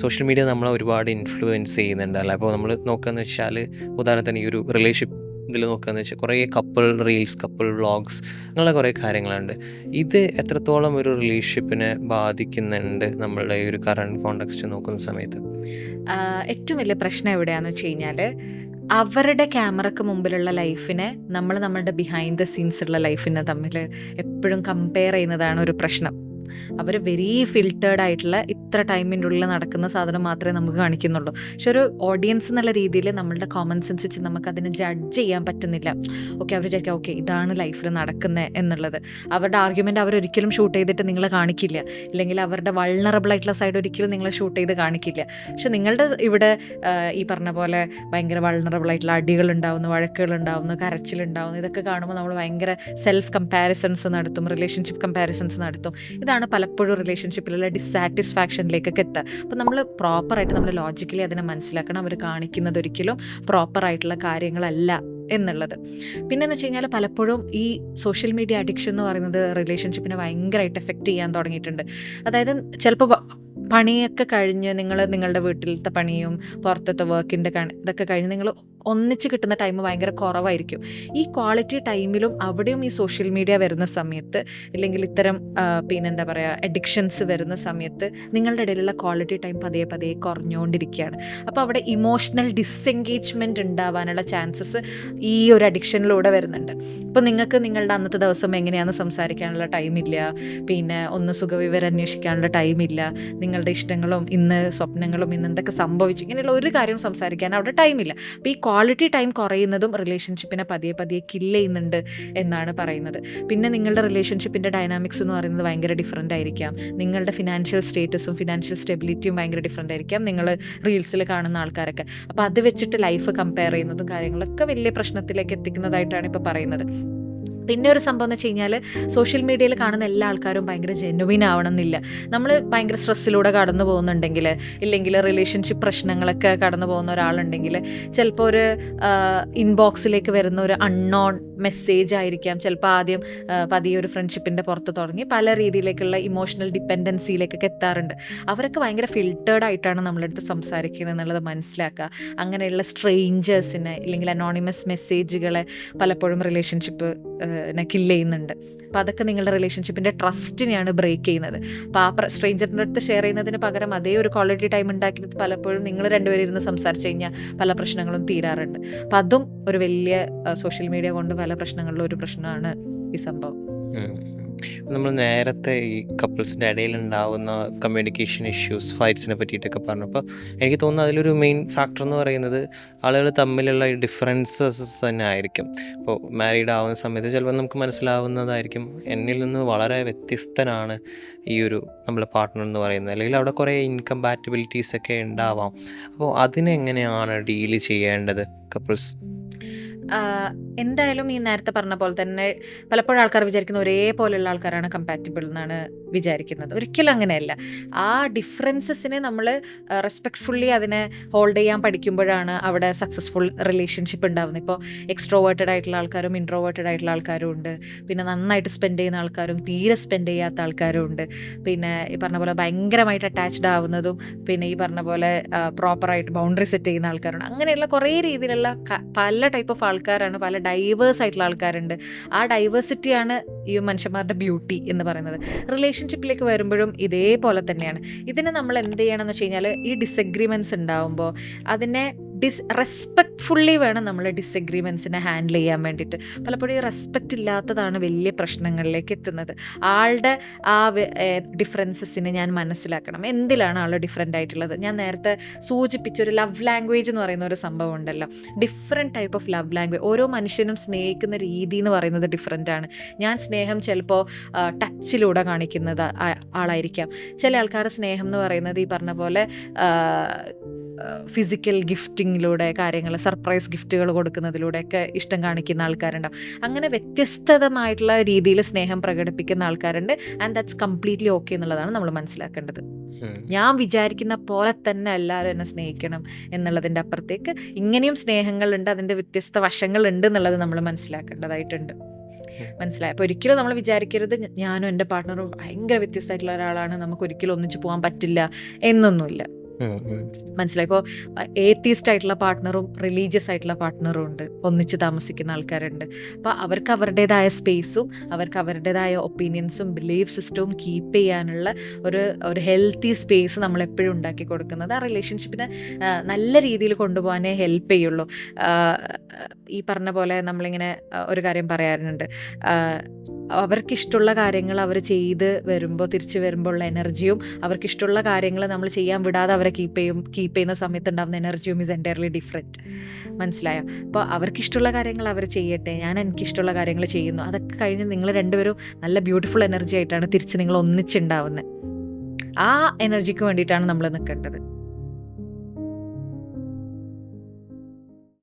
Social media നമ്മളെ ഒരുപാട് influence ചെയ്യുന്നുണ്ട് അല്ലേ? അപ്പോൾ നമ്മൾ നോക്കുകയെന്ന് വെച്ചാൽ ഉദാഹരണത്തിന് ഈ ഒരു റിലേഷൻഷിപ്പ് ഇതിൽ നോക്കുകയെന്ന് വെച്ചാൽ കുറേ കപ്പിൾ റീൽസ്, കപ്പിൾ വ്ളോഗ്സ് അങ്ങനെയുള്ള കുറേ കാര്യങ്ങളുണ്ട്. ഇത് എത്രത്തോളം ഒരു റിലേഷൻഷിപ്പിനെ ബാധിക്കുന്നുണ്ട് നമ്മളുടെ ഈ ഒരു കറണ്ട് കോണ്ടെക്സ്റ്റ് നോക്കുന്ന സമയത്ത്? ഏറ്റവും വലിയ പ്രശ്നം എവിടെയാന്ന് വെച്ച് കഴിഞ്ഞാൽ അവരുടെ ക്യാമറക്ക് മുമ്പിലുള്ള ലൈഫിനെ നമ്മൾ നമ്മളുടെ ബിഹൈൻഡ് ദ സീൻസ് ഉള്ള ലൈഫിനെ തമ്മിൽ എപ്പോഴും കമ്പയർ ചെയ്യുന്നതാണ് ഒരു പ്രശ്നം. അവർ വെരി ഫിൽറ്റേർഡ് ആയിട്ടുള്ള ഇത്ര ടൈമിൻ്റെ ഉള്ളിൽ നടക്കുന്ന സാധനം മാത്രമേ നമുക്ക് കാണിക്കുന്നുള്ളൂ. പക്ഷെ ഒരു ഓഡിയൻസ് എന്നുള്ള രീതിയിൽ നമ്മളുടെ കോമൺ സെൻസ് വെച്ച് നമുക്ക് അതിനെ ജഡ്ജ് ചെയ്യാൻ പറ്റുന്നില്ല. ഓക്കെ, അവർ വിചാരിക്കാം ഓക്കെ ഇതാണ് ലൈഫിൽ നടക്കുന്നത് എന്നുള്ളത്. അവരുടെ ആർഗ്യുമെൻ്റ് അവരൊരിക്കലും ഷൂട്ട് ചെയ്തിട്ട് നിങ്ങളെ കാണിക്കില്ല, ഇല്ലെങ്കിൽ അവരുടെ വൾണറബിൾ ആയിട്ടുള്ള സൈഡ് ഒരിക്കലും നിങ്ങളെ ഷൂട്ട് ചെയ്ത് കാണിക്കില്ല. പക്ഷെ നിങ്ങളുടെ ഇവിടെ ഈ പറഞ്ഞ പോലെ ഭയങ്കര വൾണറബിൾ ആയിട്ടുള്ള അടികളുണ്ടാവുന്നു, വഴക്കുകളുണ്ടാവുന്നു, കരച്ചിലുണ്ടാവുന്നു, ഇതൊക്കെ കാണുമ്പോൾ നമ്മൾ ഭയങ്കര സെൽഫ് കമ്പാരിസൺസ് നടത്തും, റിലേഷൻഷിപ്പ് കമ്പാരിസൺസ് നടത്തും. ഇതാണ് പലപ്പോഴും റിലേഷൻഷിപ്പിലുള്ള ഡിസാറ്റിസ്ഫാക്ഷനിലേക്കൊക്കെ എത്തുക. അപ്പോൾ നമ്മൾ പ്രോപ്പറായിട്ട് നമ്മൾ ലോജിക്കലി അതിനെ മനസ്സിലാക്കണം. അവർ കാണിക്കുന്നത് ഒരിക്കലും പ്രോപ്പറായിട്ടുള്ള കാര്യങ്ങളല്ല എന്നുള്ളത്. പിന്നെന്ന് വെച്ച് കഴിഞ്ഞാൽ പലപ്പോഴും ഈ സോഷ്യൽ മീഡിയ അഡിക്ഷൻ എന്ന് പറയുന്നത് റിലേഷൻഷിപ്പിനെ ഭയങ്കരമായിട്ട് എഫക്റ്റ് ചെയ്യാൻ തുടങ്ങിയിട്ടുണ്ട്. അതായത് ചിലപ്പോൾ പണിയൊക്കെ കഴിഞ്ഞ് നിങ്ങളുടെ വീട്ടിലത്തെ പണിയും പുറത്തത്തെ വർക്കിൻ്റെ ഇതൊക്കെ കഴിഞ്ഞ് നിങ്ങൾ ഒന്നിച്ച് കിട്ടുന്ന ടൈം ഭയങ്കര കുറവായിരിക്കും. ഈ ക്വാളിറ്റി ടൈമിലും അവിടെയും ഈ സോഷ്യൽ മീഡിയ വരുന്ന സമയത്ത്, ഇല്ലെങ്കിൽ ഇത്തരം പിന്നെന്താ പറയുക അഡിക്ഷൻസ് വരുന്ന സമയത്ത് നിങ്ങളുടെ ഇടയിലുള്ള ക്വാളിറ്റി ടൈം പതിയെ പതിയെ കുറഞ്ഞുകൊണ്ടിരിക്കുകയാണ്. അപ്പോൾ അവിടെ ഇമോഷണൽ ഡിസെൻഗേജ്മെൻറ്റ് ഉണ്ടാവാനുള്ള ചാൻസസ് ഈ ഒരു അഡിക്ഷനിലൂടെ വരുന്നുണ്ട്. ഇപ്പോൾ നിങ്ങൾക്ക് നിങ്ങളുടെ അന്നത്തെ ദിവസം എങ്ങനെയാണെന്ന് സംസാരിക്കാനുള്ള ടൈമില്ല, പിന്നെ ഒന്ന് സുഖവിവരം അന്വേഷിക്കാനുള്ള ടൈമില്ല, നിങ്ങളുടെ ഇഷ്ടങ്ങളും ഇന്ന് സ്വപ്നങ്ങളും ഇന്ന് എന്തൊക്കെ സംഭവിച്ചു ഇങ്ങനെയുള്ള ഒരു കാര്യം സംസാരിക്കാൻ അവിടെ ടൈമില്ല. അപ്പോൾ ഈ ക്വാളിറ്റി ടൈം കുറയുന്നതും റിലേഷൻഷിപ്പിനെ പതിയെ പതിയെ കില്ല് ചെയ്യുന്നുണ്ട് എന്നാണ് പറയുന്നത്. പിന്നെ നിങ്ങളുടെ റിലേഷൻഷിപ്പിൻ്റെ ഡൈനാമിക്സ് എന്ന് പറയുന്നത് ഭയങ്കര ഡിഫറൻ്റ് ആയിരിക്കാം. നിങ്ങളുടെ ഫിനാൻഷ്യൽ സ്റ്റേറ്റസും ഫിനാൻഷ്യൽ സ്റ്റെബിലിറ്റിയും ഭയങ്കര ഡിഫറൻ്റ് ആയിരിക്കാം നിങ്ങൾ റീൽസിൽ കാണുന്ന ആൾക്കാരൊക്കെ. അപ്പോൾ അത് വെച്ചിട്ട് ലൈഫ് കമ്പയർ ചെയ്യുന്നതും കാര്യങ്ങളൊക്കെ വലിയ പ്രശ്നത്തിലേക്ക് എത്തിക്കുന്നതായിട്ടാണ് ഇപ്പോൾ പറയുന്നത്. പിന്നെ ഒരു സംഭവം എന്ന് വെച്ച് കഴിഞ്ഞാൽ സോഷ്യൽ മീഡിയയിൽ കാണുന്ന എല്ലാ ആൾക്കാരും ഭയങ്കര ജെനുവിൻ ആവണമെന്നില്ല. നമ്മൾ ഭയങ്കര സ്ട്രെസ്സിലൂടെ കടന്നു പോകുന്നുണ്ടെങ്കിൽ, ഇല്ലെങ്കിൽ റിലേഷൻഷിപ്പ് പ്രശ്നങ്ങളൊക്കെ കടന്നു പോകുന്ന ഒരാളുണ്ടെങ്കിൽ ചിലപ്പോൾ ഒരു ഇൻബോക്സിലേക്ക് വരുന്ന ഒരു അൺനോൺ മെസ്സേജ് ആയിരിക്കാം. ചിലപ്പോൾ ആദ്യം പതിയെ ഒരു ഫ്രണ്ട്ഷിപ്പിൻ്റെ പുറത്ത് തുടങ്ങി പല രീതിയിലേക്കുള്ള ഇമോഷണൽ ഡിപ്പെൻഡൻസിയിലേക്കൊക്കെ എത്താറുണ്ട്. അവരൊക്കെ ഭയങ്കര ഫിൽറ്റേർഡ് ആയിട്ടാണ് നമ്മളടുത്ത് സംസാരിക്കുന്നത് എന്നുള്ളത് മനസ്സിലാക്കുക. അങ്ങനെയുള്ള സ്ട്രേഞ്ചേഴ്സിനെ ഇല്ലെങ്കിൽ അനോണിമസ് മെസ്സേജുകളെ പലപ്പോഴും റിലേഷൻഷിപ്പ് കില്ല് ചെയ്യുന്നുണ്ട്. അപ്പോൾ അതൊക്കെ നിങ്ങളുടെ റിലേഷൻഷിപ്പിൻ്റെ ട്രസ്റ്റിനെയാണ് ബ്രേക്ക് ചെയ്യുന്നത്. അപ്പോൾ ആ സ്ട്രേഞ്ചറിൻ്റെ അടുത്ത് ഷെയർ ചെയ്യുന്നതിന് പകരം അതേ ഒരു ക്വാളിറ്റി ടൈം ഉണ്ടാക്കിയിട്ട് പലപ്പോഴും നിങ്ങൾ രണ്ടുപേരും ഇരുന്ന് സംസാരിച്ച് കഴിഞ്ഞാൽ പല പ്രശ്നങ്ങളും തീരാറുണ്ട്. അപ്പം അതും ഒരു വലിയ സോഷ്യൽ മീഡിയ കൊണ്ട് പല പ്രശ്നങ്ങളിലും ഒരു പ്രശ്നമാണ് ഈ സംഭവം. നമ്മൾ നേരത്തെ ഈ കപ്പിൾസിൻ്റെ ഇടയിൽ ഉണ്ടാവുന്ന കമ്മ്യൂണിക്കേഷൻ ഇഷ്യൂസ്, ഫൈറ്റ്സിനെ പറ്റിയിട്ടൊക്കെ പറഞ്ഞപ്പോൾ എനിക്ക് തോന്നുന്നു അതിലൊരു മെയിൻ ഫാക്ടർ എന്ന് പറയുന്നത് ആളുകൾ തമ്മിലുള്ള ഈ ഡിഫറൻസസ് തന്നെ ആയിരിക്കും. ഇപ്പോൾ മാരീഡ് ആവുന്ന സമയത്ത് ചിലപ്പോൾ നമുക്ക് മനസ്സിലാവുന്നതായിരിക്കും എന്നിൽ നിന്ന് വളരെ വ്യത്യസ്തനാണ് ഈ ഒരു നമ്മളെ പാർട്ട്ണർ എന്ന് പറയുന്നത്, അല്ലെങ്കിൽ അവിടെ കുറേ ഇൻകമ്പാറ്റബിലിറ്റീസ് ഒക്കെ ഉണ്ടാവാം. അപ്പോൾ അതിനെങ്ങനെയാണ് ഡീല് ചെയ്യേണ്ടത് കപ്പിൾസ്? എന്തായാലും ഈ നേരത്തെ പറഞ്ഞ പോലെ തന്നെ പലപ്പോഴും ആൾക്കാർ വിചാരിക്കുന്ന ഒരേപോലെയുള്ള ആൾക്കാരാണ് കമ്പാറ്റബിൾ എന്നാണ് വിചാരിക്കുന്നത്. ഒരിക്കലും അങ്ങനെയല്ല. ആ ഡിഫറൻസസിനെ നമ്മൾ റെസ്പെക്റ്റ്ഫുള്ളി അതിനെ ഹോൾഡ് ചെയ്യാൻ പഠിക്കുമ്പോഴാണ് അവിടെ സക്സസ്ഫുൾ റിലേഷൻഷിപ്പ് ഉണ്ടാകുന്നത്. ഇപ്പോൾ എക്സ്ട്രോവേർട്ടഡ് ആയിട്ടുള്ള ആൾക്കാരും ഇൻട്രോവേർട്ടഡ് ആയിട്ടുള്ള ആൾക്കാരും ഉണ്ട്. പിന്നെ നന്നായിട്ട് സ്പെൻഡ് ചെയ്യുന്ന ആൾക്കാരും തീരെ സ്പെൻഡ് ചെയ്യാത്ത ആൾക്കാരും ഉണ്ട്. പിന്നെ ഈ പറഞ്ഞ പോലെ ഭയങ്കരമായിട്ട് അറ്റാച്ച്ഡ് ആവുന്നതും പിന്നെ ഈ പറഞ്ഞ പോലെ പ്രോപ്പറായിട്ട് ബൗണ്ടറി സെറ്റ് ചെയ്യുന്ന ആൾക്കാരുണ്ട്. അങ്ങനെയുള്ള കുറേ രീതിയിലുള്ള പല ടൈപ്പ് ഓഫ് ആൾക്കാരാണ്, പല ഡൈവേഴ്സ് ആയിട്ടുള്ള ആൾക്കാരുണ്ട്. ആ ഡൈവേഴ്സിറ്റിയാണ് ഈ മനുഷ്യന്മാരുടെ ബ്യൂട്ടി എന്ന് പറയുന്നത്. റിലേഷൻഷിപ്പിലേക്ക് വരുമ്പോഴും ഇതേപോലെ തന്നെയാണ്. ഇതിന് നമ്മൾ എന്ത് ചെയ്യണം എന്ന് വെച്ച് കഴിഞ്ഞാൽ ഈ ഡിസഗ്രിമെൻറ്റ്സ് ഉണ്ടാവുമ്പോൾ അതിനെ റെസ്പെക്റ്റ്ഫുള്ളി വേണം നമ്മൾ ഡിസഗ്രിമെൻറ്റ്സിനെ ഹാൻഡിൽ ചെയ്യാൻ വേണ്ടിയിട്ട്. പലപ്പോഴും ഈ റെസ്പെക്റ്റ് ഇല്ലാത്തതാണ് വലിയ പ്രശ്നങ്ങളിലേക്ക് എത്തുന്നത്. ആളുടെ ആ ഡിഫറൻസസിനെ ഞാൻ മനസ്സിലാക്കണം. എന്തിലാണ് ആൾ ഡിഫറെൻ്റ് ആയിട്ടുള്ളത്? ഞാൻ നേരത്തെ സൂചിപ്പിച്ചൊരു ലവ് ലാംഗ്വേജ് എന്ന് പറയുന്ന ഒരു സംഭവം ഉണ്ടല്ലോ. Different type of love language. ഓരോ മനുഷ്യനും സ്നേഹിക്കുന്ന രീതി എന്ന് പറയുന്നത് ഡിഫറെൻ്റ് ആണ്. ഞാൻ സ്നേഹം ചിലപ്പോൾ ടച്ചിലൂടെ കാണിക്കുന്നത് ആളായിരിക്കാം. ചില ആൾക്കാർ സ്നേഹം എന്ന് പറയുന്നത് ഈ പറഞ്ഞ പോലെ ഫിസിക്കൽ ഗിഫ്റ്റിങ്ങിലൂടെ കാര്യങ്ങൾ, സർപ്രൈസ് ഗിഫ്റ്റുകൾ കൊടുക്കുന്നതിലൂടെയൊക്കെ ഇഷ്ടം കാണിക്കുന്ന ആൾക്കാരുണ്ടാവും. അങ്ങനെ വ്യത്യസ്തമായിട്ടുള്ള രീതിയിൽ സ്നേഹം പ്രകടിപ്പിക്കുന്ന ആൾക്കാരുണ്ട്. ആൻഡ് ദാറ്റ്സ് കംപ്ലീറ്റ്ലി ഓക്കെ എന്നുള്ളതാണ് നമ്മൾ മനസ്സിലാക്കേണ്ടത്. ഞാൻ വിചാരിക്കുന്ന പോലെ തന്നെ എല്ലാവരും എന്നെ സ്നേഹിക്കണം എന്നുള്ളതിൻ്റെ അപ്പുറത്തേക്ക് ഇങ്ങനെയും സ്നേഹങ്ങളുണ്ട്, അതിൻ്റെ വ്യത്യസ്ത വശങ്ങളുണ്ട് എന്നുള്ളത് നമ്മൾ മനസ്സിലാക്കേണ്ടതായിട്ടുണ്ട്. മനസ്സിലായി. അപ്പോൾ ഒരിക്കലും നമ്മൾ വിചാരിക്കരുത് ഞാനും എൻ്റെ പാർട്ട്ണറും ഭയങ്കര വ്യത്യസ്തമായിട്ടുള്ള ഒരാളാണ്, നമുക്ക് ഒരിക്കലും ഒന്നിച്ച് പോകാൻ പറ്റില്ല എന്നൊന്നുമില്ല. ഉം, ഉം. മനസ്സിലായി. ഇപ്പോൾ ഏത്തിസ്റ്റ് ആയിട്ടുള്ള പാർട്ട്ണറും റിലീജിയസ് ആയിട്ടുള്ള പാർട്ട്ണറും ഉണ്ട്, ഒന്നിച്ച് താമസിക്കുന്ന ആൾക്കാരുണ്ട്. അപ്പോൾ അവർക്ക് അവരുടേതായ സ്പേസും അവർക്ക് അവരുടേതായ ഒപ്പീനിയൻസും ബിലീഫ് സിസ്റ്റവും കീപ്പ് ചെയ്യാനുള്ള ഒരു ഒരു ഹെൽത്തി സ്പേസ് നമ്മൾ എപ്പോഴും ഉണ്ടാക്കി കൊടുക്കുന്നത് ആ റിലേഷൻഷിപ്പിനെ നല്ല രീതിയിൽ കൊണ്ടുപോകാനേ ഹെൽപ്പ് ചെയ്യുള്ളൂ. ഈ പറഞ്ഞ പോലെ നമ്മളിങ്ങനെ ഒരു കാര്യം പറയാറുണ്ട്, അവർക്കിഷ്ടമുള്ള കാര്യങ്ങൾ അവർ ചെയ്ത് വരുമ്പോൾ തിരിച്ച് വരുമ്പോൾ ഉള്ള എനർജിയും അവർക്കിഷ്ടമുള്ള കാര്യങ്ങൾ നമ്മൾ ചെയ്യാൻ വിടാതെ അവരെ കീപ്പ് ചെയ്യുന്ന സമയത്ത് ഉണ്ടാകുന്ന എനർജിയും ഈസ് എൻറ്റയർലി ഡിഫറെൻറ്റ്. മനസ്സിലായോ? അപ്പോൾ അവർക്കിഷ്ടമുള്ള കാര്യങ്ങൾ അവർ ചെയ്യട്ടെ, ഞാൻ എനിക്കിഷ്ടമുള്ള കാര്യങ്ങൾ ചെയ്യുന്നു. അതൊക്കെ കഴിഞ്ഞ് നിങ്ങൾ രണ്ടുപേരും നല്ല ബ്യൂട്ടിഫുൾ എനർജി ആയിട്ടാണ് തിരിച്ച് നിങ്ങൾ ഒന്നിച്ചുണ്ടാവുന്നത്. ആ എനർജിക്ക് വേണ്ടിയിട്ടാണ് നമ്മൾ നിൽക്കേണ്ടത്.